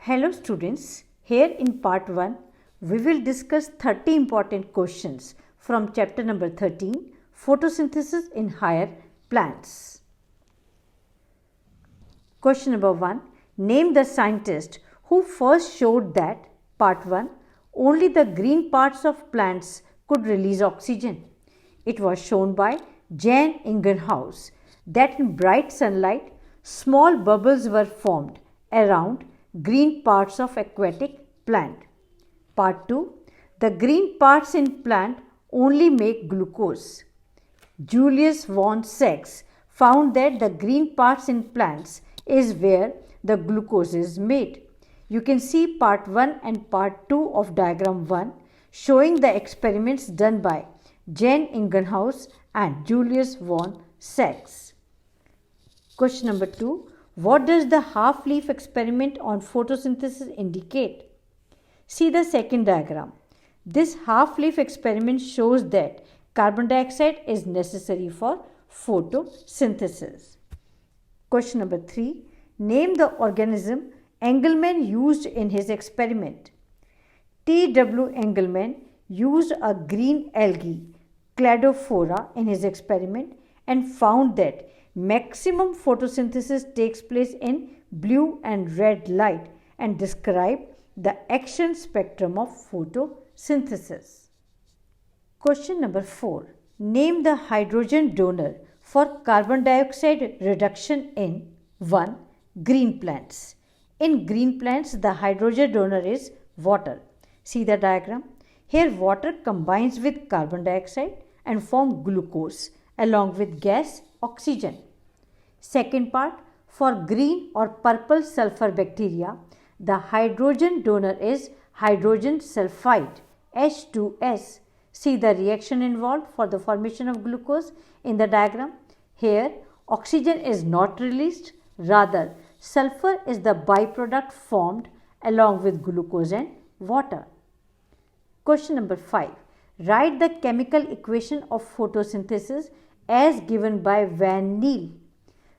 Hello students, here in part 1 we will discuss 30 important questions from chapter number 13, photosynthesis in higher plants. Question number 1, name the scientist who first showed that part 1 only the green parts of plants could release oxygen. It was shown by Jan Ingenhousz that in bright sunlight small bubbles were formed around green parts of aquatic plant. Part 2, the green parts in plant only make glucose. Julius von Sachs found that the green parts in plants is where the glucose is made. You can see part 1 and part 2 of diagram 1 showing the experiments done by Jan Ingenhousz and Julius von Sachs. Question number 2. What does the half-leaf experiment on photosynthesis indicate? See the second diagram. This half-leaf experiment shows that carbon dioxide is necessary for photosynthesis. Question number 3. Name the organism Engelmann used in his experiment. T.W. Engelmann used a green algae, Cladophora, in his experiment and found that maximum photosynthesis takes place in blue and red light and described the action spectrum of photosynthesis. Question number 4. Name the hydrogen donor for carbon dioxide reduction in 1. Green plants. In green plants, the hydrogen donor is water. See the diagram. Here water combines with carbon dioxide and form glucose along with gas oxygen. Second part, for green or purple sulfur bacteria, the hydrogen donor is hydrogen sulfide H2S. See the reaction involved for the formation of glucose in the diagram. Here oxygen is not released, rather sulfur is the byproduct formed along with glucose and water. Question number 5. Write the chemical equation of photosynthesis as given by Van Niel.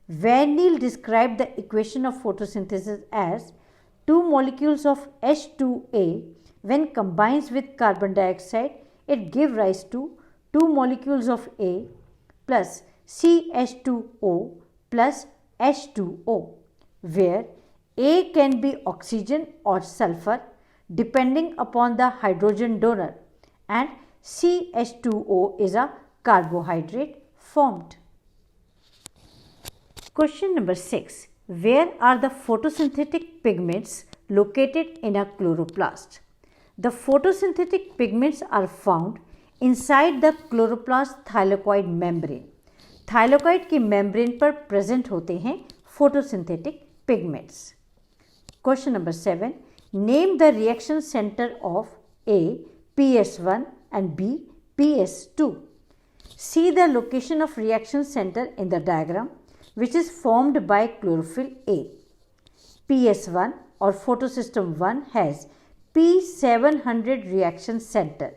Van Niel described the equation of photosynthesis as two molecules of H2A when combines with carbon dioxide, it gives rise to two molecules of A plus CH2O plus H2O, where A can be oxygen or sulfur depending upon the hydrogen donor and CH2O is a carbohydrate formed. Question number 6. Where are the photosynthetic pigments located in a chloroplast? The photosynthetic pigments are found inside the chloroplast thylakoid membrane. Thylakoid की membrane पर present होते हैं photosynthetic pigments. Question number 7. Name the reaction center of A. PS1 and B. PS2. See the location of reaction center in the diagram, which is formed by chlorophyll A. PS1 or photosystem 1 has P700 reaction center,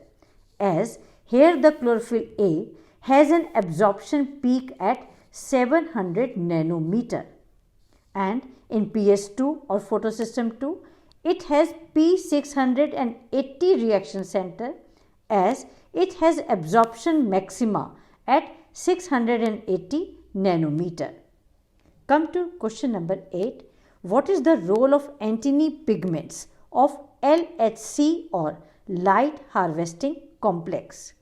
as here the chlorophyll A has an absorption peak at 700 nanometer, and in PS2 or photosystem 2 it has P680 reaction center, as it has absorption maxima at 680 nanometer. Come to question number 8. What is the role of antennae pigments of LHC or light harvesting complex?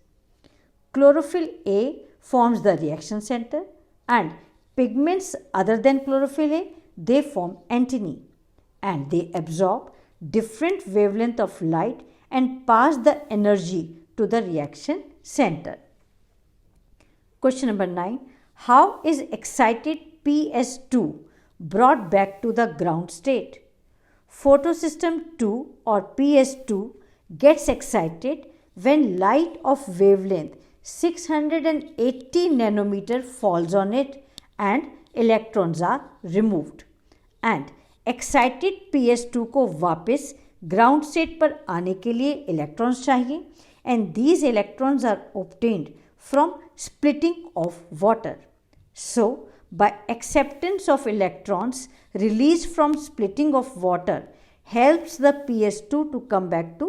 Chlorophyll A forms the reaction center and pigments other than chlorophyll A, they form antennae and they absorb different wavelength of light and pass the energy to the reaction center. Question number 9. How is excited PS2 brought back to the ground state? Photosystem 2 or PS2 gets excited when light of wavelength 680 nanometer falls on it and electrons are removed, and excited PS2 को वापस ground state पर आने के लिए electrons चाहिए, and these electrons are obtained from splitting of water. So, by acceptance of electrons released from splitting of water, helps the PS2 to come back to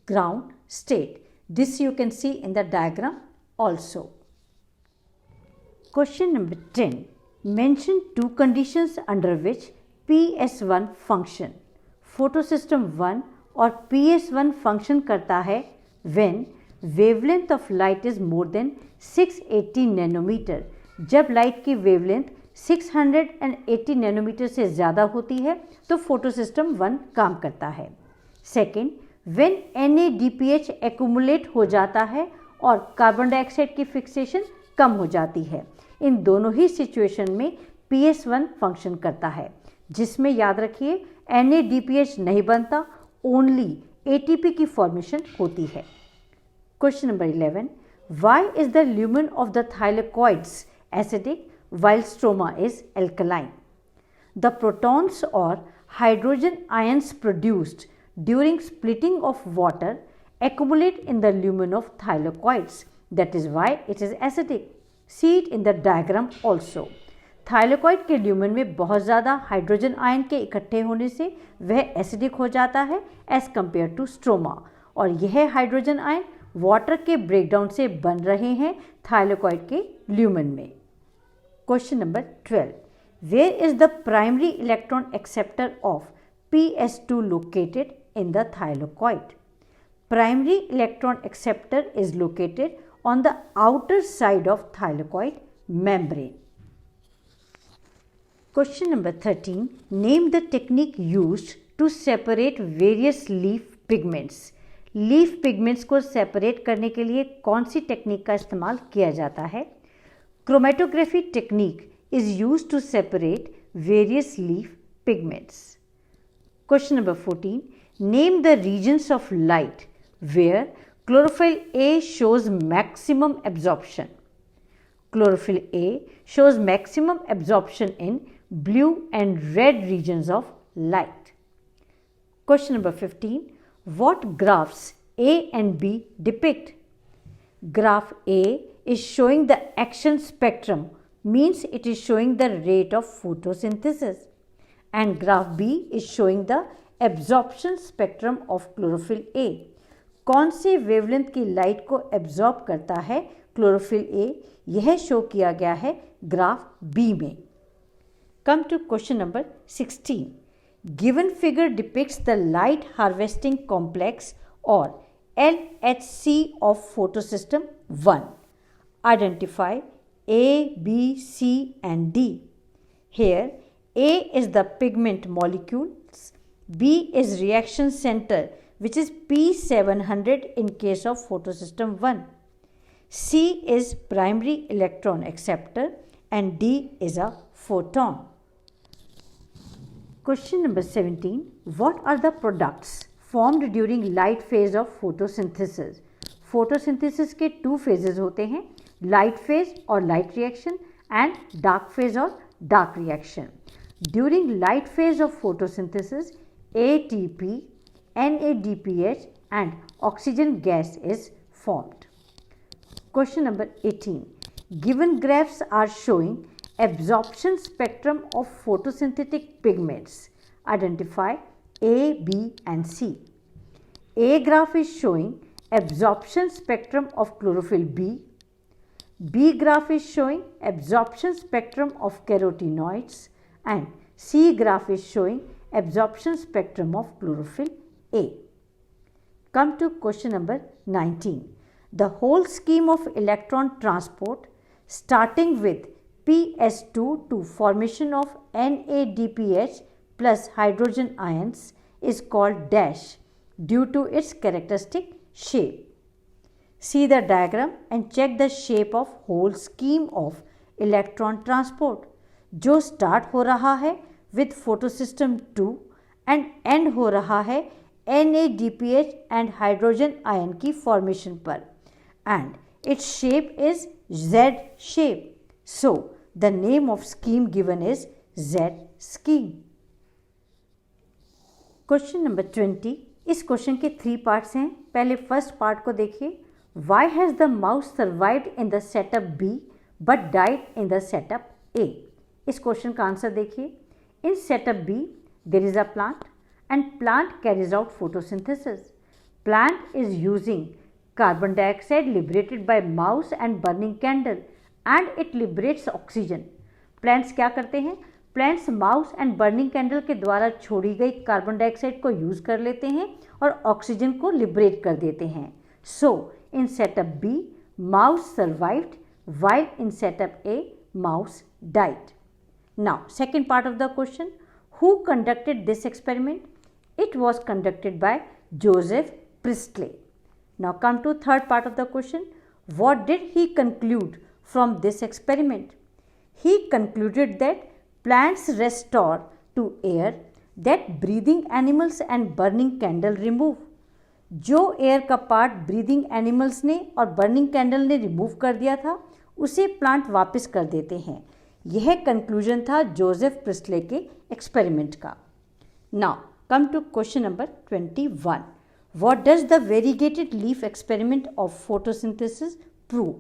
ground state. This you can see in the diagram also. Question number 10. Mention two conditions under which PS1 function. Photosystem 1 और PS1 function करता है when wavelength of light is more than 680 nanometer. जब light की wavelength 680 nanometre से ज़्यादा होती है तो फोटोसिस्टम 1 काम करता है. सेकेंड, व्हेन NADPH एक्यूमुलेट हो जाता है और कार्बन डाइऑक्साइड की फिक्सेशन कम हो जाती है. इन दोनों ही सिचुएशन में PS1 फंक्शन करता है, जिसमें याद रखिए NADPH नहीं बनता, ओनली ATP की फॉर्मेशन होती है. Question number 11. Why is the lumen of the thylakoids acidic while stroma is alkaline? The protons or hydrogen ions produced during splitting of water accumulate in the lumen of thylakoids. That is why it is acidic. See it in the diagram also. Thylakoid के lumen में बहुत ज़्यादा hydrogen ion के इकट्ठे होने से वह acidic हो जाता है एज कम्पेयर टू स्ट्रोमा, और यह हाइड्रोजन आयन वाटर के ब्रेकडाउन से बन रहे हैं थाइलेकोइड के ल्यूमेन में. Question number 12. Where is the primary electron acceptor of PS2 located in the thylakoid? Primary electron acceptor is located on the outer side of thylakoid membrane. Question number 13. Name the technique used to separate various leaf pigments. Leaf pigments को separate करने के लिए कौन सी technique का इस्तेमाल किया जाता है? Chromatography technique is used to separate various leaf pigments. Question number 14. Name the regions of light where chlorophyll A shows maximum absorption. Chlorophyll A shows maximum absorption in blue and red regions of light. Question number 15. What graphs A and B depict? Graph A is showing the action spectrum, means it is showing the rate of photosynthesis, and graph B is showing the absorption spectrum of chlorophyll A. कौन से wavelength की light को absorb करता है chlorophyll A, यह show किया गया है ग्राफ B में. Come to question number 16. Given figure depicts the light harvesting complex और LHC of photosystem 1. Identify A, B, C and D. Here A is the pigment molecules, B is reaction center which is P700 in case of photosystem 1. C is primary electron acceptor and D is a photon. Question number 17. What are the products formed during light phase of photosynthesis? Photosynthesis के 2 phases होते हैं, light phase और light reaction and dark phase और dark reaction. During light phase of photosynthesis, ATP, NADPH and oxygen gas is formed. Question number 18. Given graphs are showing absorption spectrum of photosynthetic pigments. Identify A, B and C. A graph is showing absorption spectrum of chlorophyll B. B graph is showing absorption spectrum of carotenoids and C graph is showing absorption spectrum of chlorophyll A. Come to question number 19. The whole scheme of electron transport starting with PS2 to formation of NADPH plus hydrogen ions is called dash due to its characteristic shape. See the diagram and check the shape of whole scheme of electron transport, जो start हो रहा है with photosystem 2 and end हो रहा है NADPH and hydrogen ion की formation पर, and its shape is Z shape. So the name of scheme given is Z scheme. Question number 20. इस क्वेश्चन के 3 पार्ट्स हैं. पहले फर्स्ट पार्ट को देखिए. Why has the mouse survived in the setup B but died in the setup A? इस question का answer देखिए. In setup B there is a plant and plant carries out photosynthesis. Plant is using carbon dioxide liberated by mouse and burning candle and it liberates oxygen. Plants क्या करते हैं? Plants mouse and burning candle के द्वारा छोड़ी गई carbon dioxide को use कर लेते हैं और ऑक्सीजन को लिबरेट कर देते हैं. So in setup B mouse survived while in setup A mouse died. Now second part of the question, who conducted this experiment? It was conducted by Joseph Priestley. Now come to third part of the question, what did he conclude from this experiment? He concluded that plants restore to air that breathing animals and burning candle remove. जो air का part breathing animals ने और burning candle ने remove कर दिया था उसे plant वापस कर देते हैं. यह कंक्लूजन था जोसेफ प्रिस्टले के एक्सपेरिमेंट का. Now come to question number 21. What does the variegated leaf experiment of photosynthesis prove?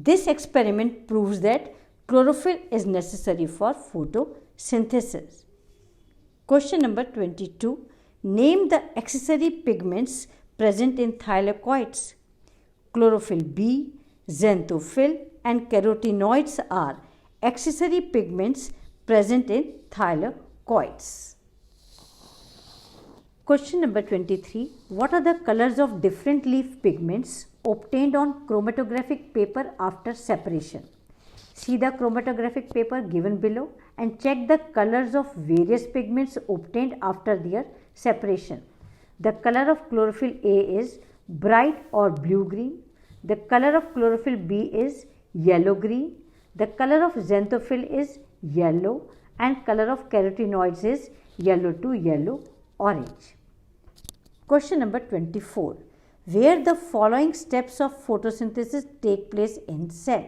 This experiment proves that chlorophyll is necessary for photosynthesis. Question number 22. Name the accessory pigments present in thylakoids. Chlorophyll B, xanthophyll and carotenoids are accessory pigments present in thylakoids. Question number 23. What are the colors of different leaf pigments obtained on chromatographic paper after separation? See the chromatographic paper given below and check the colors of various pigments obtained after their separation. The color of chlorophyll A is bright or blue-green. The color of chlorophyll B is yellow-green. The color of xanthophyll is yellow and color of carotenoids is yellow to yellow-orange. Question number 24. Where the following steps of photosynthesis take place in cell?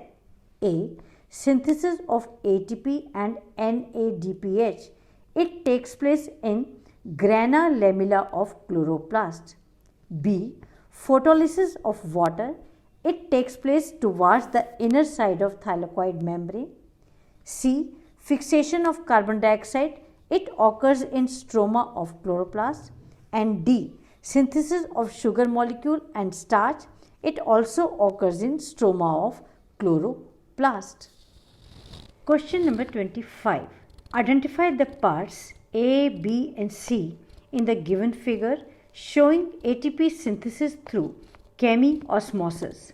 A. Synthesis of ATP and NADPH. It takes place in grana lamella of chloroplast. B. Photolysis of water. It takes place towards the inner side of thylakoid membrane. C. Fixation of carbon dioxide. It occurs in stroma of chloroplast. And D. Synthesis of sugar molecule and starch. It also occurs in stroma of chloroplast. Question number 25. Identify the parts A, B and C in the given figure showing ATP synthesis through chemiosmosis.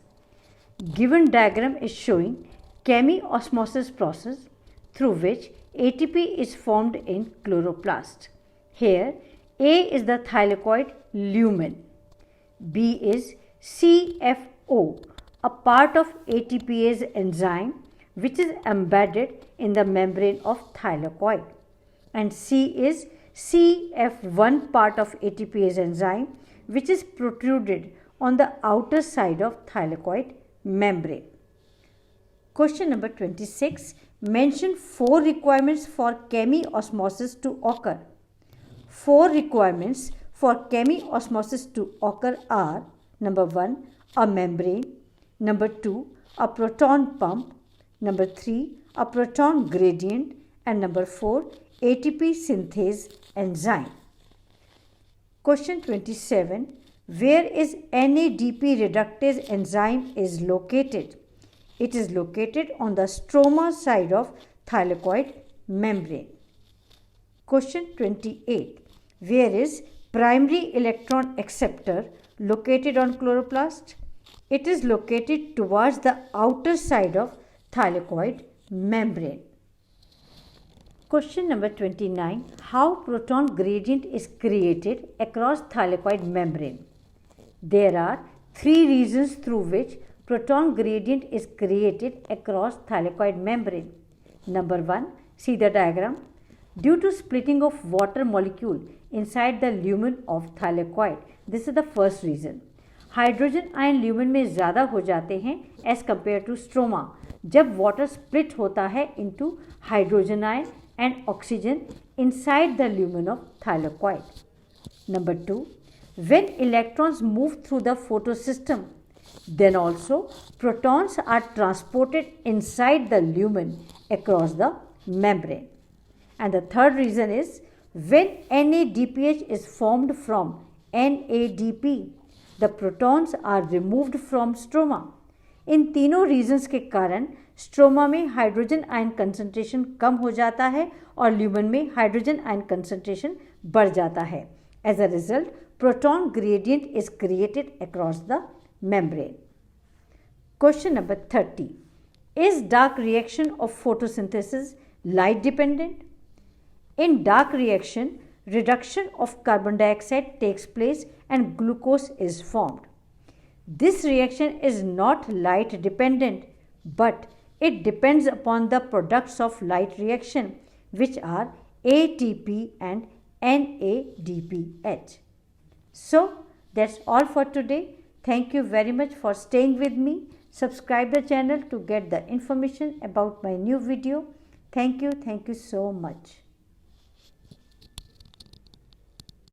Given diagram is showing chemiosmosis process through which ATP is formed in chloroplast. Here A is the thylakoid lumen, B is CFO, a part of ATPase enzyme which is embedded in the membrane of thylakoid, and C is CF1, part of ATPase enzyme which is protruded on the outer side of thylakoid membrane. Question number 26. Mention 4 requirements for chemiosmosis to occur. 4 requirements for chemiosmosis to occur are: number 1, a membrane; number 2, a proton pump; number 3, a proton gradient; and number 4, ATP synthase enzyme. Question 27. Where is NADP reductase enzyme is located? It is located on the stroma side of thylakoid membrane. Question 28. Where is primary electron acceptor located on chloroplast? It is located towards the outer side of thylakoid membrane. Question number 29. How proton gradient is created across thylakoid membrane? There are 3 reasons through which proton gradient is created across thylakoid membrane. Number 1, see the diagram. Due to splitting of water molecule inside the lumen of thylakoid, this is the first reason. Hydrogen ion lumen में ज़्यादा हो जाते हैं as compare to stroma जब water split होता है into hydrogen ion and oxygen inside the lumen of thylakoid. Number 2, when electrons move through the photosystem, then also protons are transported inside the lumen across the membrane. And the third reason is When NADPH is formed from NADP, the protons are removed from stroma. इन तीनों regions के कारण stroma में hydrogen ion concentration कम हो जाता है और lumen में hydrogen ion concentration बढ़ जाता है. As a result, proton gradient is created across the membrane. Question number 30. Is dark reaction of photosynthesis light dependent? In dark reaction, reduction of carbon dioxide takes place and glucose is formed. This reaction is not light dependent, but it depends upon the products of light reaction, which are ATP and NADPH. So, that's all for today. Thank you very much for staying with me. Subscribe the channel to get the information about my new video. Thank you so much.